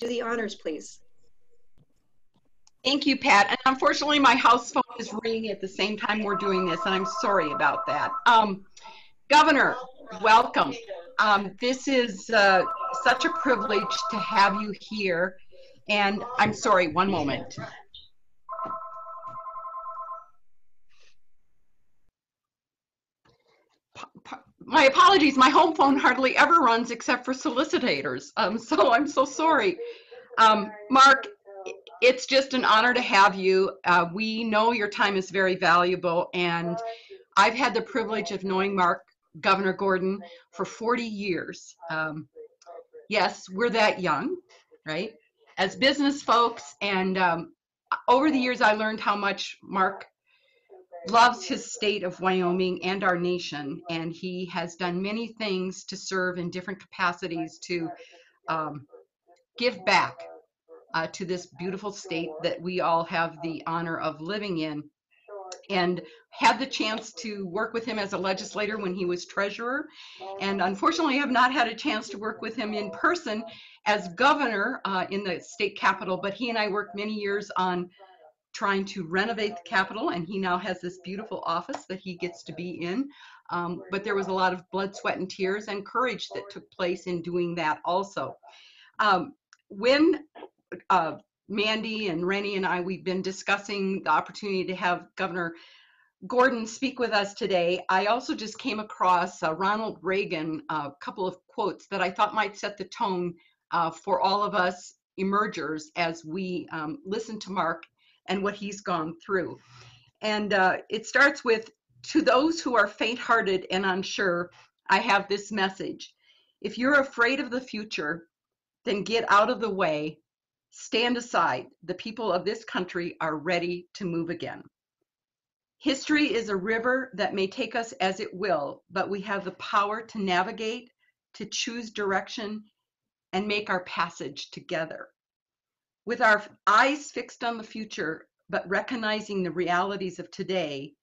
Do the honors, please. Thank you, Pat. And unfortunately, my house phone is ringing at the same time we're doing this, and I'm sorry about that. Governor, welcome. This is such a privilege to have you here. And I'm sorry, one moment. My apologies, my home phone hardly ever runs except for solicitors. So I'm so sorry. Mark, it's just an honor to have you. We know your time is very valuable, and I've had the privilege of knowing Governor Gordon, for 40 years. Yes, we're that young, right? As business folks, and over the years, I learned how much Mark loves his state of Wyoming and our nation, and he has done many things to serve in different capacities to give back to this beautiful state that we all have the honor of living in, and had the chance to work with him as a legislator when he was treasurer. And unfortunately, I have not had a chance to work with him in person as governor in the state capitol, but he and I worked many years on trying to renovate the Capitol, and he now has this beautiful office that he gets to be in. But there was a lot of blood, sweat, and tears and courage that took place in doing that also. When Mandy and Rennie and I, we've been discussing the opportunity to have Governor Gordon speak with us today, I also just came across Ronald Reagan, a couple of quotes that I thought might set the tone for all of us emergers as we listen to Mark and what he's gone through. And it starts with, "To those who are faint-hearted and unsure, I have this message. If you're afraid of the future, then get out of the way. Stand aside. The people of this country are ready to move again. History is a river that may take us as it will, but we have the power to navigate, to choose direction, and make our passage together. With our eyes fixed on the future, but recognizing the realities of today,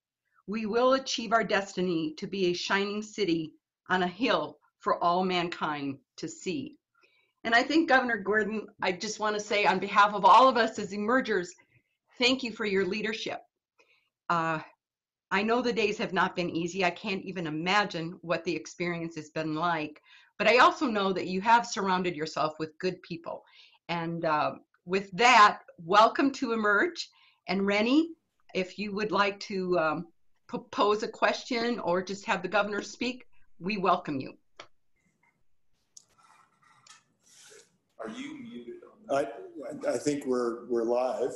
we will achieve our destiny to be a shining city on a hill for all mankind to see." And I think, Governor Gordon, I just want to say on behalf of all of us as emergers, thank you for your leadership. I know the days have not been easy. I can't even imagine what the experience has been like, but I also know that you have surrounded yourself with good people. And with that, welcome to Emerge. And Rennie, if you would like to pose a question or just have the governor speak, we welcome you. Are you muted? I think we're live.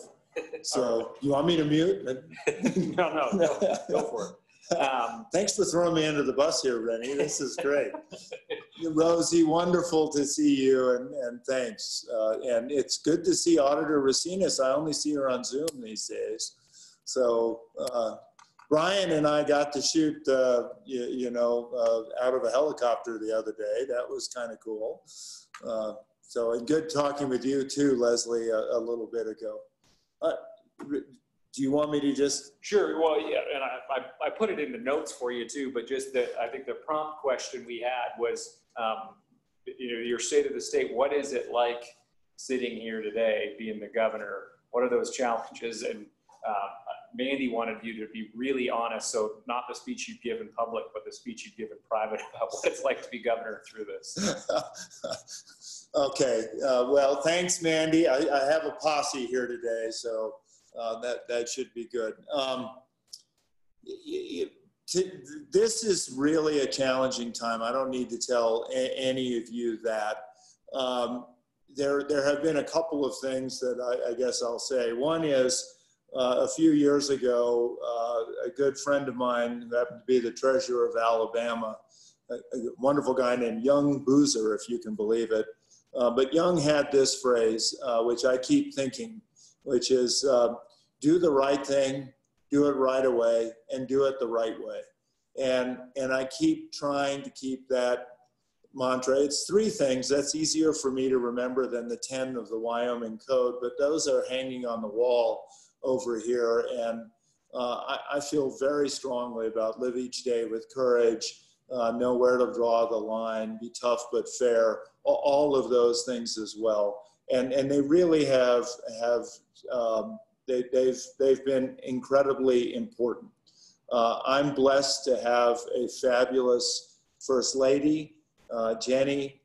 So you want me to mute? No, go for it. Thanks for throwing me under the bus here, Rennie. This is great. Rosie, wonderful to see you, and thanks. And it's good to see Auditor Racinas. I only see her on Zoom these days. So Brian and I got to shoot, out of a helicopter the other day. That was kind of cool. So and good talking with you too, Leslie, a little bit ago. Do you want me to just? Sure. Well, yeah, and I put it in the notes for you too, but just that I think the prompt question we had was, your state of the state. What is it like sitting here today, being the governor? What are those challenges? And Mandy wanted you to be really honest, so not the speech you'd give in public, but the speech you'd give in private about what it's like to be governor through this. Okay, well, thanks, Mandy. I have a posse here today, so that should be good. This is really a challenging time. I don't need to tell any of you that. There have been a couple of things that I guess I'll say. One is, a few years ago, a good friend of mine who happened to be the treasurer of Alabama, a wonderful guy named Young Boozer, if you can believe it. But Young had this phrase, which I keep thinking, which is do the right thing, do it right away, and do it the right way. And I keep trying to keep that mantra. It's three things. That's easier for me to remember than the 10 of the Wyoming Code, but those are hanging on the wall over here. And I feel very strongly about live each day with courage, know where to draw the line, be tough but fair, all of those things as well. and they really have they've been incredibly important. I'm blessed to have a fabulous First Lady, Jenny,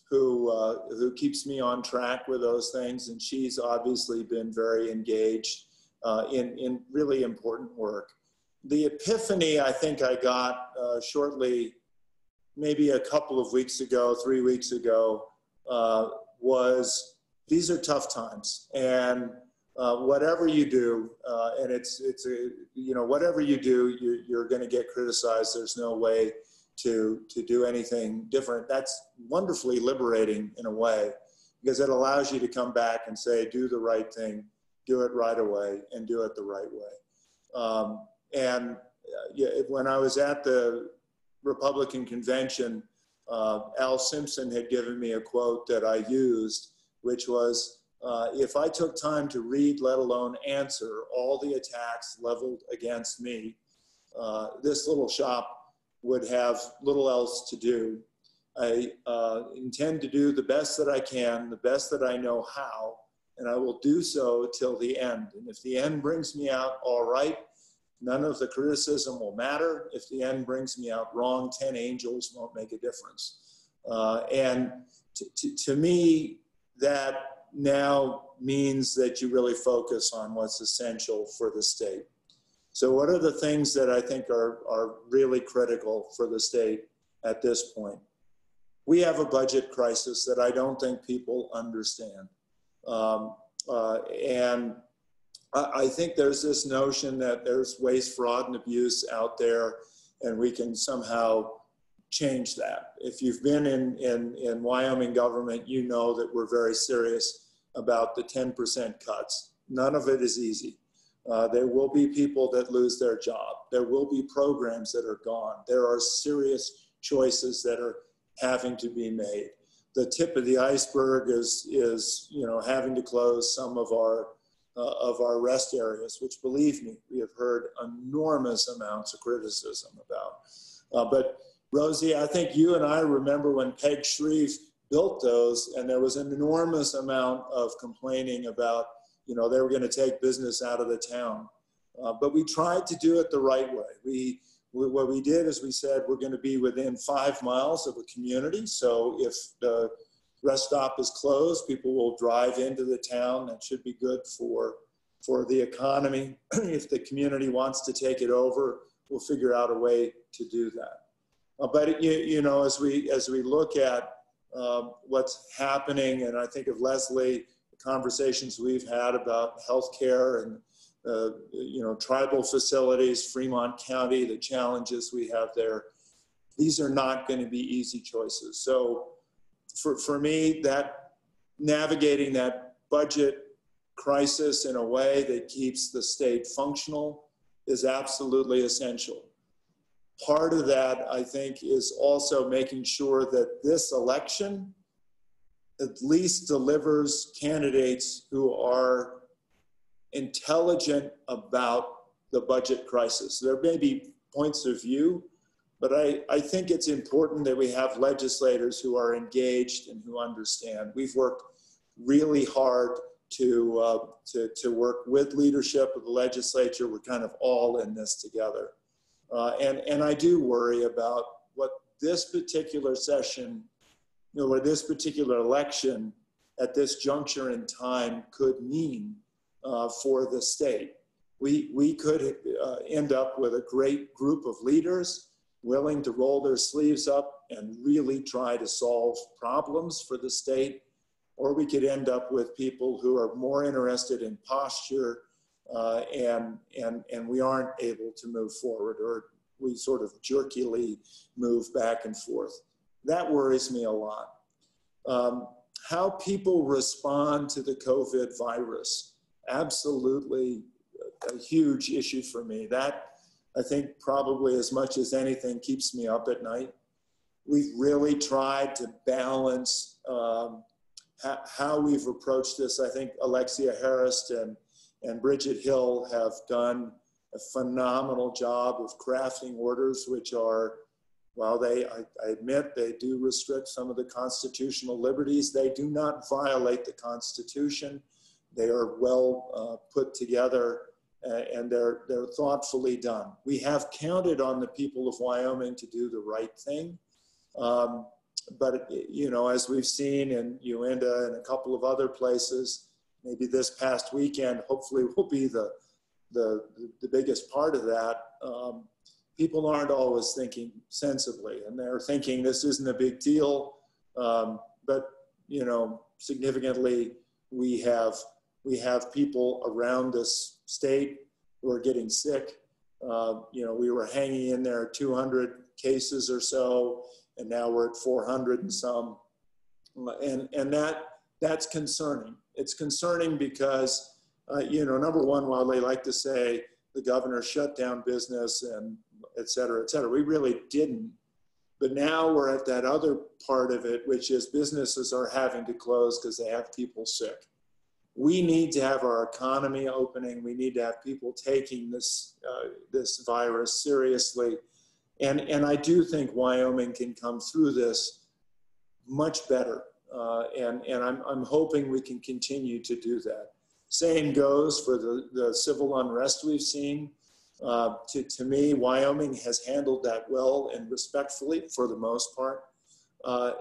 who keeps me on track with those things, and she's obviously been very engaged in really important work. The epiphany I think I got shortly, maybe a couple of weeks ago, 3 weeks ago, was these are tough times, and whatever you do, and whatever you do, you're going to get criticized. There's no way to do anything different. That's wonderfully liberating in a way, because it allows you to come back and say, do the right thing, do it right away, and do it the right way. When I was at the Republican convention, Al Simpson had given me a quote that I used, which was, if I took time to read, let alone answer, all the attacks leveled against me, this little shop would have little else to do. I intend to do the best that I can, the best that I know how, and I will do so till the end. And if the end brings me out all right, none of the criticism will matter. If the end brings me out wrong, 10 angels won't make a difference. And to me, that now means that you really focus on what's essential for the state. So what are the things that I think are really critical for the state at this point? We have a budget crisis that I don't think people understand. And I think there's this notion that there's waste, fraud, and abuse out there, and we can somehow change that. If you've been in Wyoming government, you know that we're very serious about the 10% cuts. None of it is easy. There will be people that lose their job. There will be programs that are gone. There are serious choices that are having to be made. The tip of the iceberg is having to close some of our rest areas, which, believe me, we have heard enormous amounts of criticism about. But Rosie, I think you and I remember when Peg Shreve built those, and there was an enormous amount of complaining about, they were going to take business out of the town. But we tried to do it the right way. What we did is we said we're going to be within 5 miles of a community. So if the rest stop is closed, people will drive into the town. That should be good for the economy. If the community wants to take it over, we'll figure out a way to do that. But as we look at what's happening, and I think of Leslie, the conversations we've had about healthcare and tribal facilities, Fremont County, the challenges we have there, these are not going to be easy choices. So for me, that navigating that budget crisis in a way that keeps the state functional is absolutely essential. Part of that, I think, is also making sure that this election at least delivers candidates who are intelligent about the budget crisis. There may be points of view, but I think it's important that we have legislators who are engaged and who understand. We've worked really hard to work with leadership of the legislature. We're kind of all in this together. And I do worry about what this particular session, or this particular election at this juncture in time could mean for the state. We could end up with a great group of leaders willing to roll their sleeves up and really try to solve problems for the state, or we could end up with people who are more interested in posture and we aren't able to move forward, or we sort of jerkily move back and forth. That worries me a lot. How people respond to the COVID virus, absolutely a huge issue for me. That, I think, probably as much as anything keeps me up at night. We've really tried to balance how we've approached this. I think Alexia Harris and Bridget Hill have done a phenomenal job of crafting orders which are while I admit they do restrict some of the constitutional liberties, they do not violate the Constitution. They are well put together, and they're thoughtfully done. We have counted on the people of Wyoming to do the right thing. But, you know, as we've seen in Uinta and a couple of other places, maybe this past weekend, hopefully will be the biggest part of that. People aren't always thinking sensibly, and they're thinking this isn't a big deal. But, you know, significantly, we have people around this state who are getting sick. You know, we were hanging in there 200 cases or so, and now we're at 400 and some. And that's concerning. It's concerning because, you know, number one, while they like to say the governor shut down business and et cetera, we really didn't. But now we're at that other part of it, which is businesses are having to close because they have people sick. We need to have our economy opening. We need to have people taking this virus seriously. And I do think Wyoming can come through this much better. And I'm hoping we can continue to do that. Same goes for the civil unrest we've seen. To me, Wyoming has handled that well and respectfully for the most part.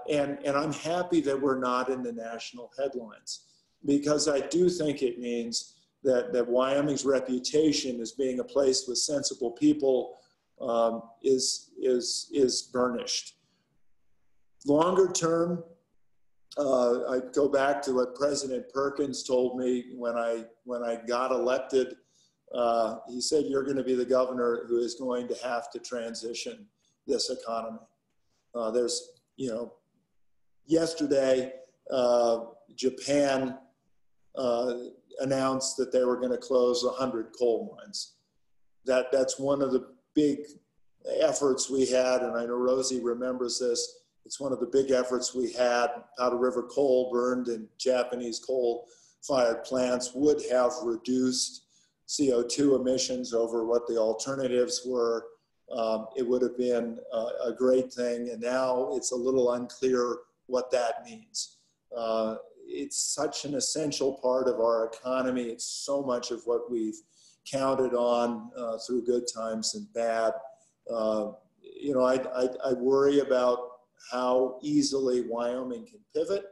And I'm happy that we're not in the national headlines, because I do think it means that Wyoming's reputation as being a place with sensible people is burnished. Longer term, I go back to what President Perkins told me when I got elected. He said, "You're going to be the governor who is going to have to transition this economy." There's, you know, yesterday, Japan announced that they were going to close 100 coal mines. That's one of the big efforts we had, and I know Rosie remembers this. It's one of the big efforts we had. Powder River coal burned in Japanese coal-fired plants would have reduced CO2 emissions over what the alternatives were. It would have been a great thing, and now it's a little unclear what that means. It's such an essential part of our economy. It's so much of what we've counted on through good times and bad. You know, I worry about how easily Wyoming can pivot,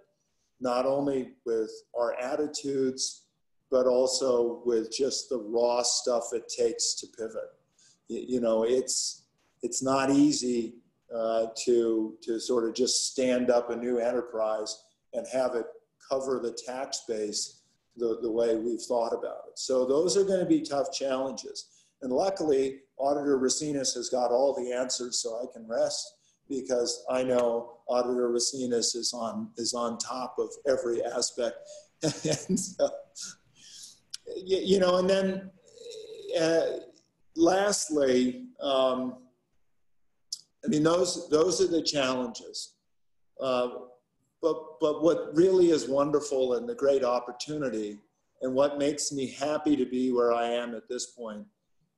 not only with our attitudes, but also with just the raw stuff it takes to pivot. You know, it's not easy to sort of just stand up a new enterprise and have it cover the tax base the way we've thought about it. So those are going to be tough challenges. And luckily, Auditor Racinas has got all the answers, so I can rest, because I know Auditor Racinas is on top of every aspect. And so, you know, and then lastly, I mean, those are the challenges. But what really is wonderful and the great opportunity, and what makes me happy to be where I am at this point,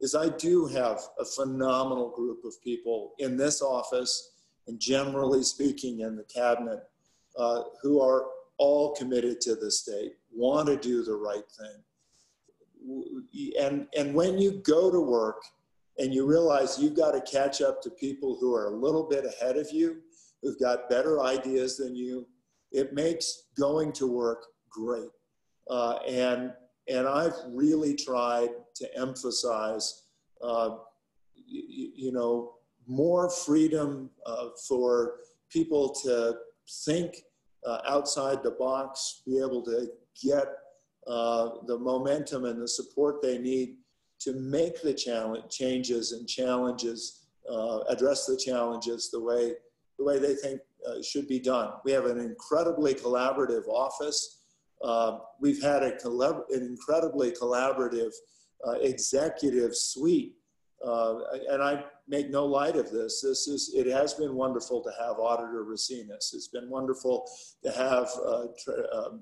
is I do have a phenomenal group of people in this office, and generally speaking in the cabinet, who are all committed to the state, want to do the right thing. And when you go to work and you realize you've got to catch up to people who are a little bit ahead of you, who've got better ideas than you, it makes going to work great. And I've really tried to emphasize, you know, more freedom for people to think outside the box, be able to get the momentum and the support they need to make the changes and challenges, address the challenges the way they think should be done. We have an incredibly collaborative office. We've had an incredibly collaborative executive suite. And I make no light of this. It has been wonderful to have Auditor Racinas. It's been wonderful to have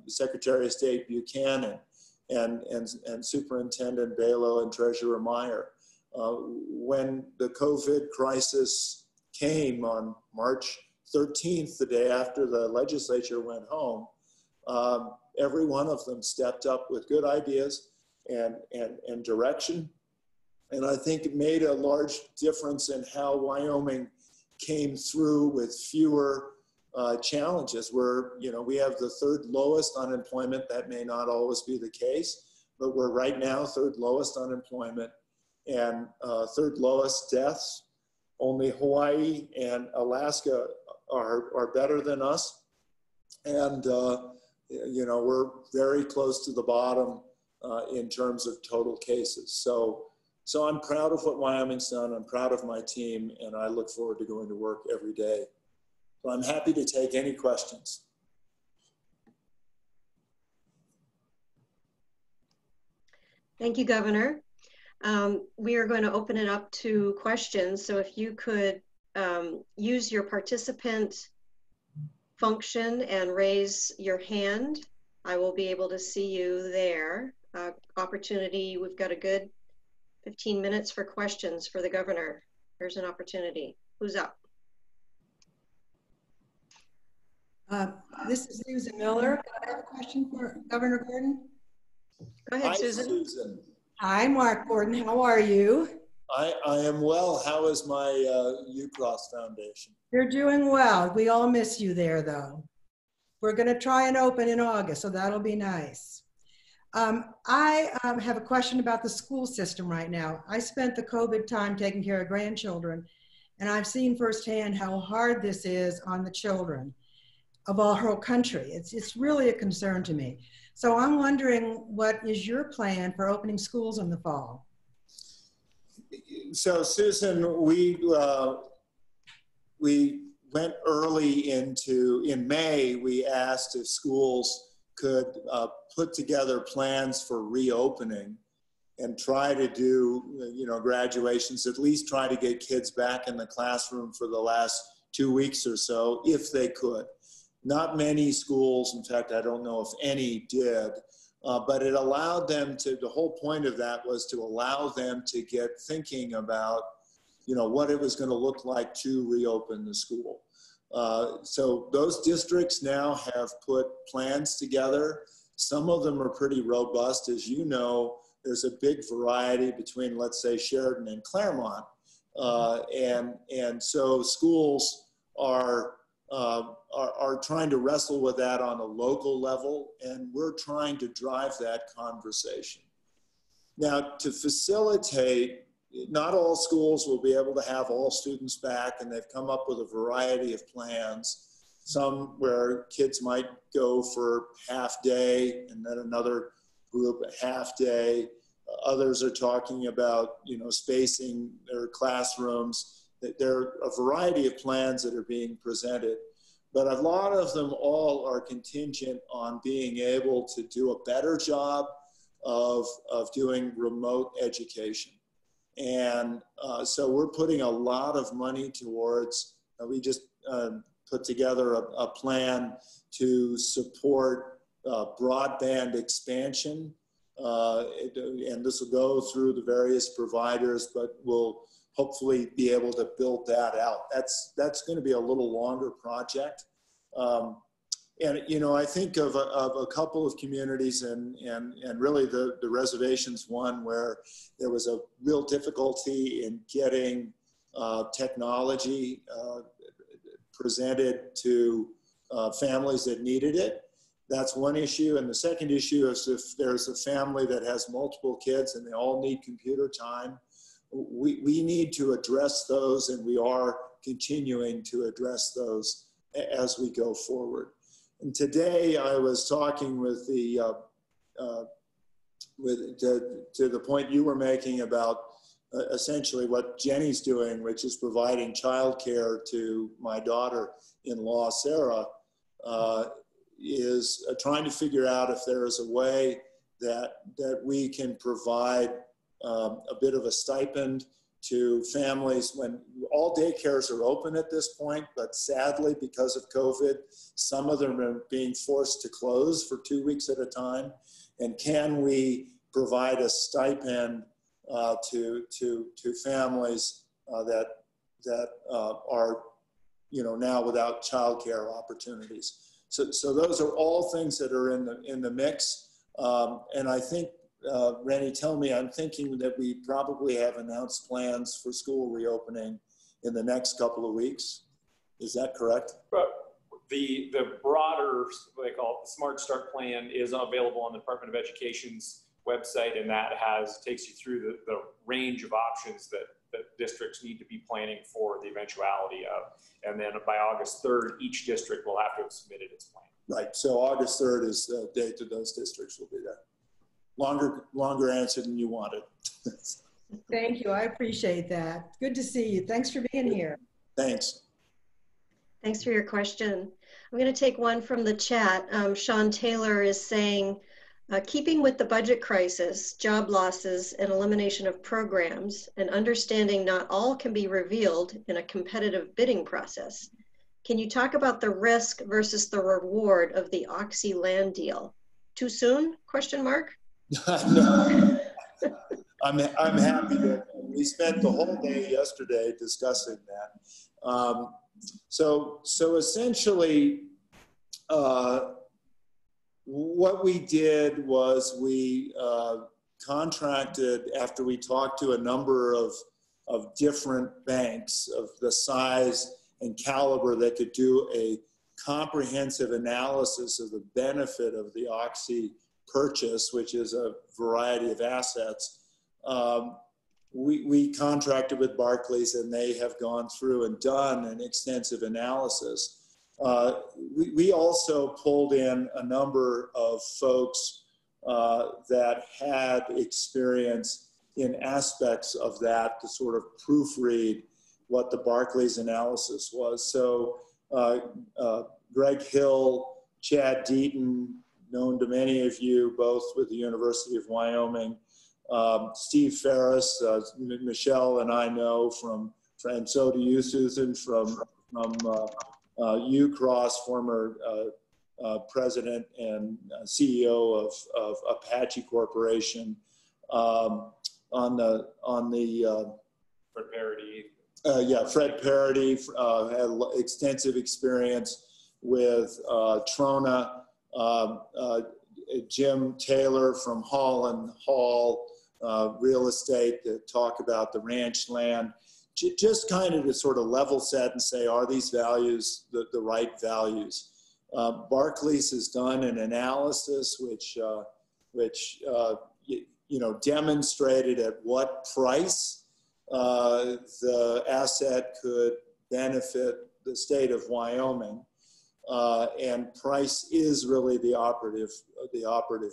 Secretary of State Buchanan and Superintendent Balo and Treasurer Meyer. When the COVID crisis came on March 13th, the day after the legislature went home, every one of them stepped up with good ideas and direction. And I think it made a large difference in how Wyoming came through with fewer challenges. We have the third lowest unemployment. That may not always be the case, but we're right now third lowest unemployment and third lowest deaths. Only Hawaii and Alaska are better than us. And, we're very close to the bottom in terms of total cases. So I'm proud of what Wyoming's done. I'm proud of my team, and I look forward to going to work every day. So I'm happy to take any questions. Thank you, Governor. We are going to open it up to questions. So if you could use your participant function and raise your hand, I will be able to see you there. Opportunity, we've got a good 15 minutes for questions for the governor. There's an opportunity. Who's up? This is Susan Miller. Can I have a question for Governor Gordon? Go ahead, Hi, Susan. Susan. Hi, Mark Gordon. How are you? I am well. How is my UCross Foundation? You're doing well. We all miss you there, though. We're going to try and open in August, so that'll be nice. I have a question about the school system right now. I spent the COVID time taking care of grandchildren, and I've seen firsthand how hard this is on the children of our whole country. It's really a concern to me. So I'm wondering, what is your plan for opening schools in the fall? So Susan, we went early in May, we asked if schools could put together plans for reopening and try to do, graduations, at least try to get kids back in the classroom for the last 2 weeks or so, if they could. Not many schools, in fact, I don't know if any did, but it allowed them to, the whole point of that was to allow them to get thinking about, what it was going to look like to reopen the school. So those districts now have put plans together. Some of them are pretty robust. As you know, there's a big variety between, let's say, Sheridan and Claremont. And so schools are trying to wrestle with that on a local level, and we're trying to drive that conversation. Now, to facilitate, not all schools will be able to have all students back, and they've come up with a variety of plans. Some where kids might go for half day and then another group a half day. Others are talking about, spacing their classrooms. There are a variety of plans that are being presented, but a lot of them all are contingent on being able to do a better job of doing remote education. And so we're putting a lot of money towards, we just put together a plan to support broadband expansion. And this will go through the various providers, but we'll hopefully be able to build that out. That's going to be a little longer project. And, I think of a couple of communities and really the reservations one where there was a real difficulty in getting technology presented to families that needed it. That's one issue. And the second issue is if there's a family that has multiple kids and they all need computer time, we need to address those, and we are continuing to address those as we go forward. And today I was talking with to the point you were making about essentially what Jenny's doing, which is providing childcare to my daughter-in-law, Sarah, is trying to figure out if there is a way that we can provide a bit of a stipend to families when all daycares are open at this point, but sadly, because of COVID, some of them are being forced to close for 2 weeks at a time. And can we provide a stipend to families that are, now without childcare opportunities. So those are all things that are in the mix. And I think, Rennie, tell me, I'm thinking that we probably have announced plans for school reopening in the next couple of weeks. Is that correct? The broader, what they call it, the Smart Start plan is available on the Department of Education's website, and that takes you through the range of options that districts need to be planning for the eventuality of. And then by August 3rd, each district will have to have submitted its plan. Right, so August 3rd is the date that those districts will be there. Longer answer than you wanted. Thank you, I appreciate that. Good to see you. Thanks for being here. Thanks. Thanks for your question. I'm going to take one from the chat. Sean Taylor is saying, keeping with the budget crisis, job losses, and elimination of programs, and understanding not all can be revealed in a competitive bidding process, can you talk about the risk versus the reward of the Oxy land deal? Too soon? Question mark. No. I'm happy that we spent the whole day yesterday discussing that. So essentially, what we did was we contracted, after we talked to a number of different banks of the size and caliber that could do a comprehensive analysis of the benefit of the Oxy purchase, which is a variety of assets. We contracted with Barclays, and they have gone through and done an extensive analysis. We also pulled in a number of folks that had experience in aspects of that to sort of proofread what the Barclays analysis was. So Greg Hill, Chad Deaton, known to many of you, both with the University of Wyoming, Steve Ferris, Michelle and I know and so do you, Susan, from UCross, former president and CEO of Apache Corporation, on the Fred Parody. Fred Parody had extensive experience with Trona. Jim Taylor from Hall & Hall Real Estate to talk about the ranch land, just kind of to sort of level set and say, are these values the right values? Barclays has done an analysis which demonstrated at what price the asset could benefit the state of Wyoming. And price is really the operative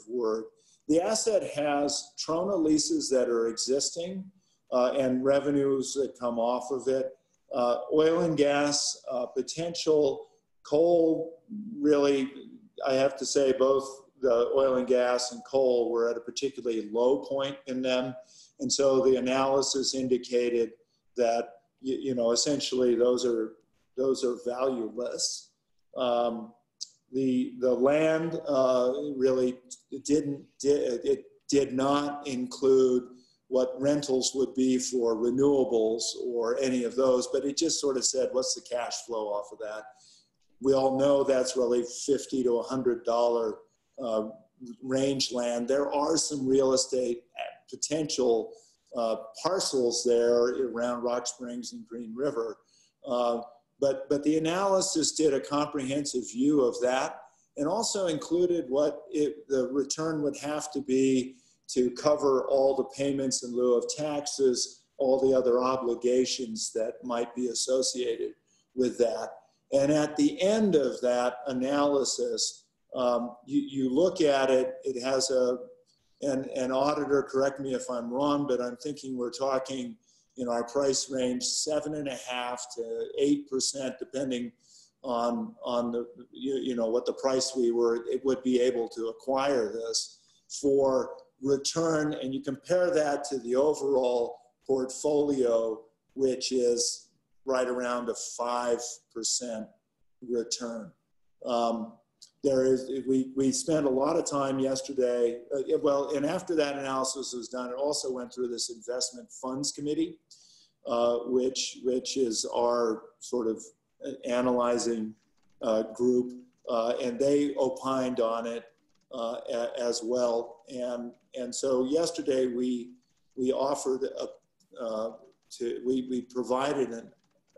word. The asset has Trona leases that are existing and revenues that come off of it. Oil and gas potential. Coal, really, I have to say both the oil and gas and coal were at a particularly low point in them. And so the analysis indicated that, essentially those are valueless. The land really did not include what rentals would be for renewables or any of those, but it just sort of said, what's the cash flow off of that? We all know that's really $50 to $100 range land. There are some real estate potential parcels there around Rock Springs and Green River. But the analysis did a comprehensive view of that and also included what the return would have to be to cover all the payments in lieu of taxes, all the other obligations that might be associated with that. And at the end of that analysis, you look at it, it has an auditor, correct me if I'm wrong, but I'm thinking we're talking our price range 7.5% to 8%, depending on the what the price it would be able to acquire this for return, and you compare that to the overall portfolio, which is right around a 5% return. We spent a lot of time yesterday, and after that analysis was done, it also went through this investment funds committee. which is our sort of analyzing group, and they opined on it as well. And so yesterday we offered we provided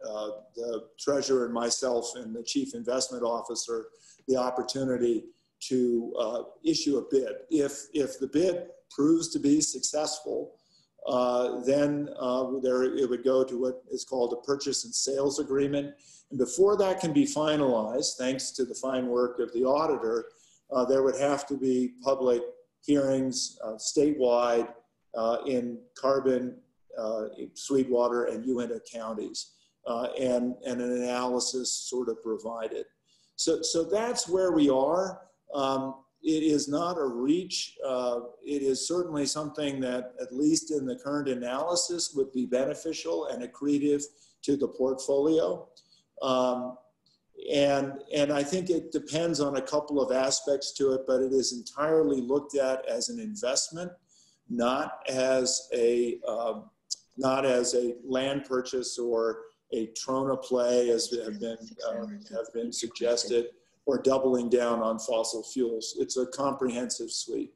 the treasurer and myself and the chief investment officer the opportunity to issue a bid. If the bid proves to be successful, then it would go to what is called a purchase and sales agreement. And before that can be finalized, thanks to the fine work of the auditor, there would have to be public hearings statewide in Carbon, Sweetwater, and Uintah counties, and an analysis sort of provided. So that's where we are. It is not a reach. It is certainly something that, at least in the current analysis, would be beneficial and accretive to the portfolio. And I think it depends on a couple of aspects to it, but it is entirely looked at as an investment, not as a land purchase or a Trona play, as have been suggested, or doubling down on fossil fuels. It's a comprehensive suite.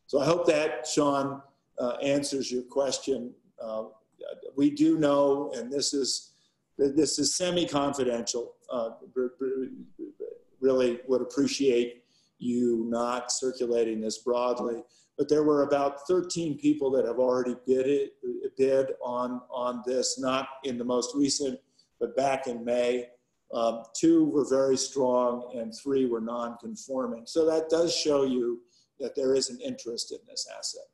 So I hope that, Sean, answers your question. We do know, and this is semi-confidential, really would appreciate you not circulating this broadly, but there were about 13 people that have already bid on this, not in the most recent, but back in May. 2 were very strong and 3 were non-conforming. So that does show you that there is an interest in this asset.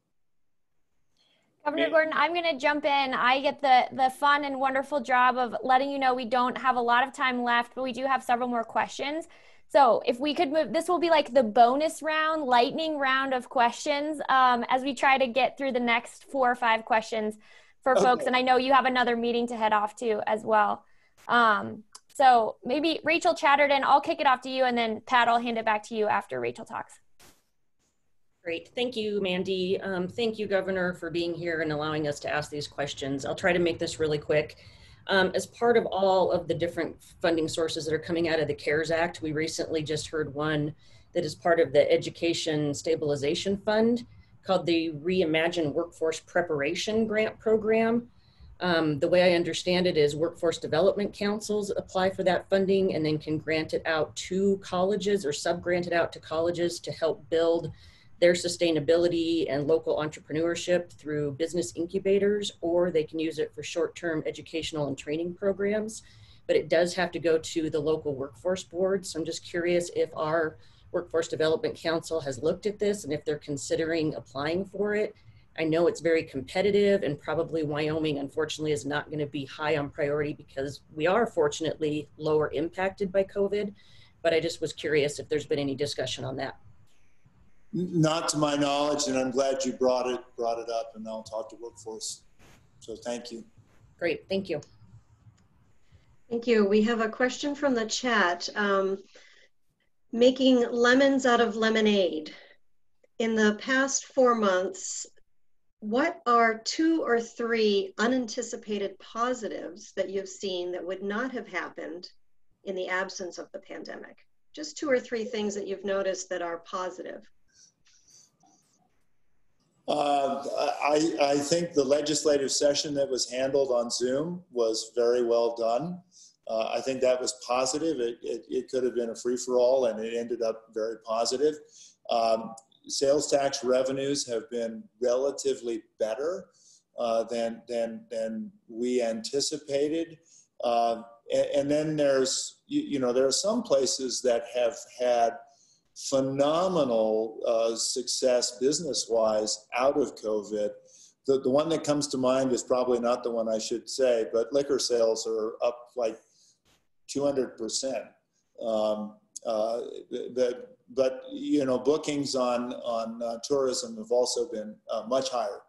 Governor Gordon, I'm going to jump in. I get the fun and wonderful job of letting you know we don't have a lot of time left, but we do have several more questions. So if we could move, this will be like the bonus round, lightning round of questions as we try to get through the next 4 or 5 questions for folks. And I know you have another meeting to head off to as well. So maybe Rachel Chatterton, I'll kick it off to you, and then Pat, I'll hand it back to you after Rachel talks. Great. Thank you, Mandy. Thank you, Governor, for being here and allowing us to ask these questions. I'll try to make this really quick. As part of all of the different funding sources that are coming out of the CARES Act, we recently just heard one that is part of the Education Stabilization Fund called the Reimagine Workforce Preparation Grant Program. The way I understand it is workforce development councils apply for that funding and then can grant it out to colleges or sub-grant it out to colleges to help build their sustainability and local entrepreneurship through business incubators, or they can use it for short-term educational and training programs. But it does have to go to the local workforce board. So I'm just curious if our Workforce Development Council has looked at this and if they're considering applying for it. I know it's very competitive, and probably Wyoming, unfortunately, is not going to be high on priority because we are fortunately lower impacted by COVID. But I just was curious if there's been any discussion on that. Not to my knowledge, and I'm glad you brought it up, and I'll talk to workforce. So thank you. Great, thank you. Thank you. We have a question from the chat. Making lemons out of lemonade. In the past 4 months, what are 2 or 3 unanticipated positives that you've seen that would not have happened in the absence of the pandemic? Just 2 or 3 things that you've noticed that are positive. I think the legislative session that was handled on Zoom was very well done. I think that was positive. It could have been a free-for-all, and it ended up very positive. Sales tax revenues have been relatively better than we anticipated. And then there's, there are some places that have had phenomenal success business-wise out of COVID. The one that comes to mind is probably not the one I should say, but liquor sales are up like 200%. But bookings on tourism have also been much higher.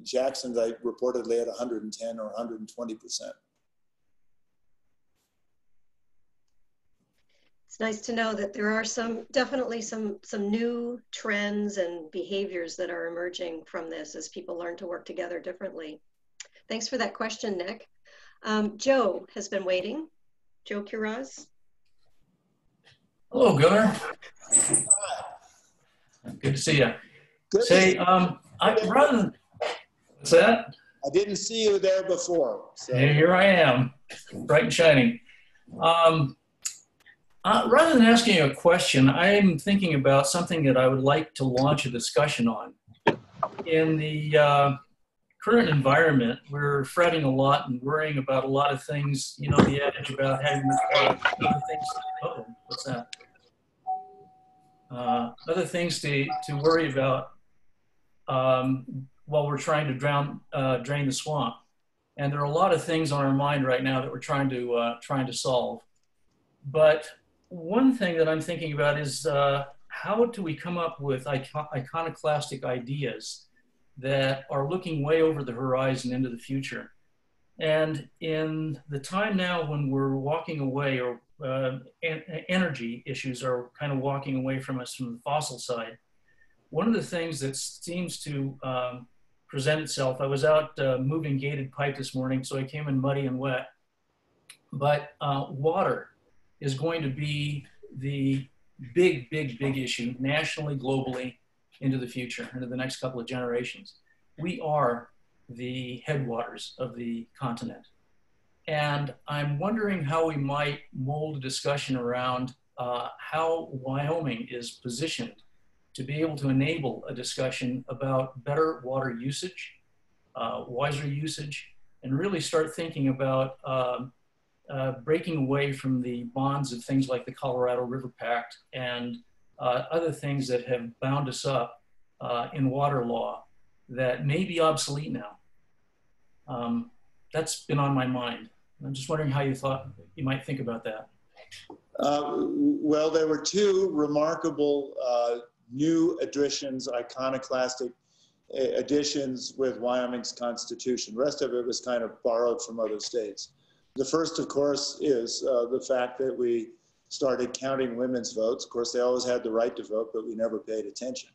Jackson's I reportedly at 110 or 120%. It's nice to know that there are definitely some new trends and behaviors that are emerging from this as people learn to work together differently. Thanks for that question, Nick. Joe has been waiting. Joe Curaz. Hello, Governor. Good to see you. Good. Say, rather than, what's that? I didn't see you there before. So. Here I am, bright and shining. Rather than asking you a question, I'm thinking about something that I would like to launch a discussion on. In the current environment, we're fretting a lot and worrying about a lot of things. You know, the adage about having other things. Uh-oh, what's that? Other things to worry about while we're trying to drain the swamp. And there are a lot of things on our mind right now that we're trying to solve. But one thing that I'm thinking about is how do we come up with iconoclastic ideas that are looking way over the horizon into the future? And in the time now when we're walking away, or energy issues are kind of walking away from us from the fossil side, one of the things that seems to present itself, I was out moving gated pipe this morning, so I came in muddy and wet, but water is going to be the big issue nationally, globally, into the future, into the next couple of generations. We are the headwaters of the continent. And I'm wondering how we might mold a discussion around how Wyoming is positioned to be able to enable a discussion about better water usage, wiser usage, and really start thinking about breaking away from the bonds of things like the Colorado River Pact and other things that have bound us up in water law that may be obsolete now. That's been on my mind. I'm just wondering how you might think about that. Well, there were two remarkable new additions, iconoclastic additions with Wyoming's Constitution. The rest of it was kind of borrowed from other states. The first, of course, is the fact that we started counting women's votes. Of course, they always had the right to vote, but we never paid attention.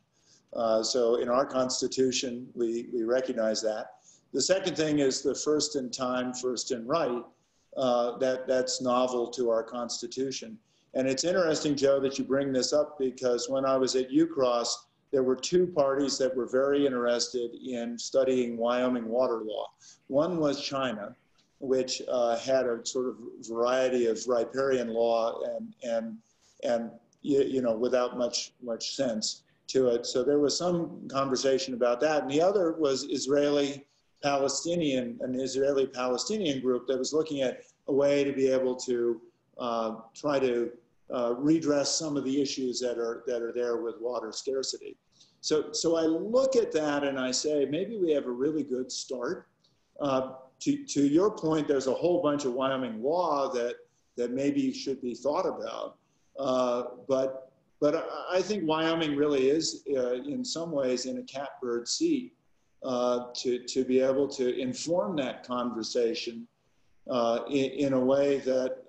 So in our Constitution, we recognize that. The second thing is the first in time, first in right. That's novel to our Constitution. And it's interesting, Joe, that you bring this up, because when I was at UCross, there were two parties that were very interested in studying Wyoming water law. One was China, which had a sort of variety of riparian law and you know, without much sense to it. So there was some conversation about that. And the other was an Israeli-Palestinian group that was looking at a way to be able to try to redress some of the issues that are there with water scarcity. So I look at that and I say, maybe we have a really good start. To your point, there's a whole bunch of Wyoming law that maybe should be thought about. But I think Wyoming really is, in some ways, in a catbird seat to be able to inform that conversation in a way that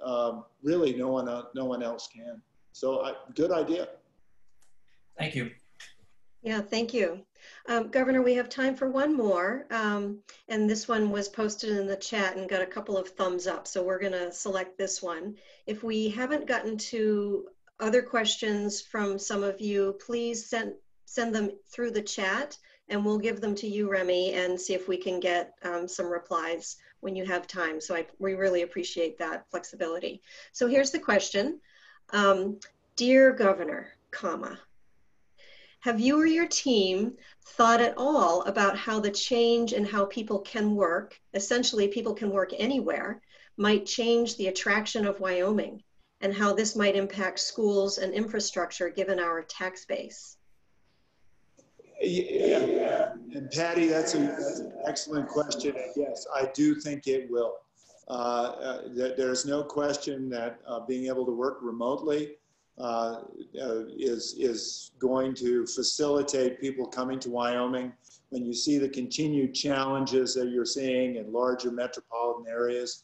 really no one else can. So good idea. Thank you. Yeah, thank you. Governor, we have time for one more. And this one was posted in the chat and got a couple of thumbs up. So we're going to select this one. If we haven't gotten to other questions from some of you, please send them through the chat and we'll give them to you, Remy, and see if we can get some replies when you have time. So we really appreciate that flexibility. So here's the question. Dear Governor, comma, have you or your team thought at all about how the change in how people can work, essentially people can work anywhere, might change the attraction of Wyoming, and how this might impact schools and infrastructure given our tax base? Yeah. And Patty, that's an excellent question. And yes, I do think it will. There's no question that being able to work remotely is going to facilitate people coming to Wyoming. When you see the continued challenges that you're seeing in larger metropolitan areas,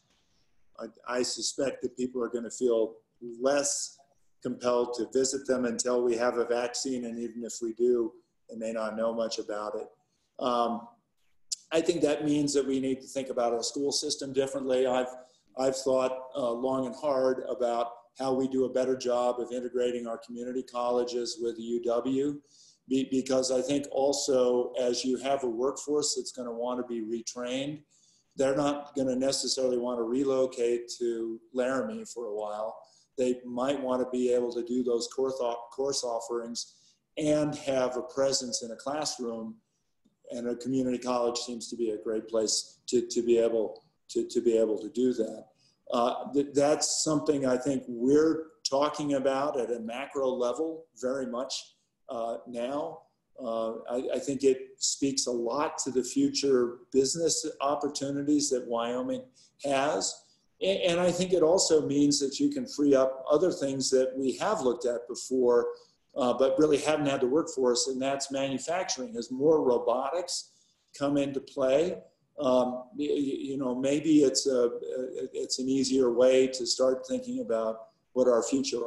I suspect that people are going to feel less compelled to visit them until we have a vaccine, and even if we do, they may not know much about it. I think that means that we need to think about our school system differently. I've thought long and hard about how we do a better job of integrating our community colleges with the UW, because I think also as you have a workforce that's going to want to be retrained, they're not going to necessarily want to relocate to Laramie for a while. They might want to be able to do those course offerings and have a presence in a classroom, and a community college seems to be a great place to be able to do that. That's something I think we're talking about at a macro level very much now. I think it speaks a lot to the future business opportunities that Wyoming has. And I think it also means that you can free up other things that we have looked at before, but really haven't had the workforce, and that's manufacturing. As more robotics come into play, you know, maybe it's an easier way to start thinking about what our future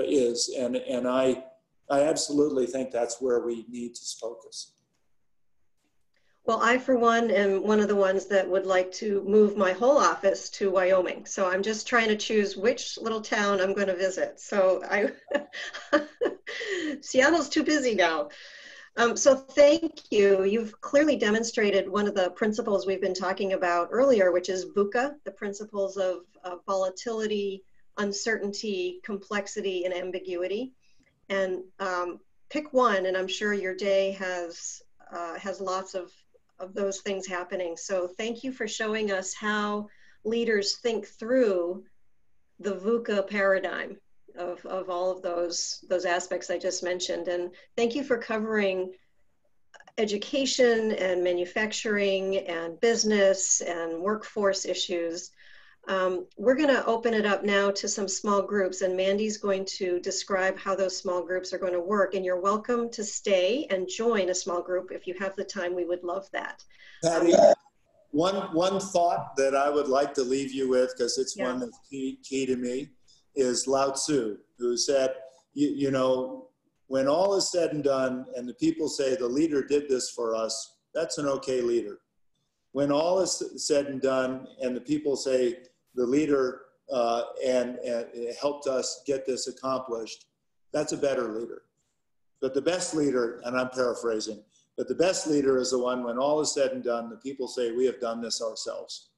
is. And I absolutely think that's where we need to focus. Well, I, for one, am one of the ones that would like to move my whole office to Wyoming. So I'm just trying to choose which little town I'm going to visit. So Seattle's too busy now. So thank you. You've clearly demonstrated one of the principles we've been talking about earlier, which is VUCA, the principles of volatility, uncertainty, complexity, and ambiguity. And pick one, and I'm sure your day has lots of those things happening. So thank you for showing us how leaders think through the VUCA paradigm of all of those aspects I just mentioned. And thank you for covering education and manufacturing and business and workforce issues. We're going to open it up now to some small groups, and Mandy's going to describe how those small groups are going to work. And you're welcome to stay and join a small group if you have the time. We would love that. Patty, one thought that I would like to leave you with, because it's one that's key to me, is Lao Tzu, who said, you know, when all is said and done and the people say the leader did this for us, that's an okay leader. When all is said and done and the people say the leader and helped us get this accomplished, that's a better leader. But the best leader, and I'm paraphrasing, but the best leader is the one when all is said and done, the people say we have done this ourselves.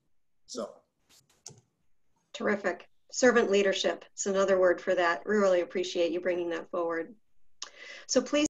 So. Terrific. Servant leadership. It's another word for that. We really appreciate you bringing that forward. So please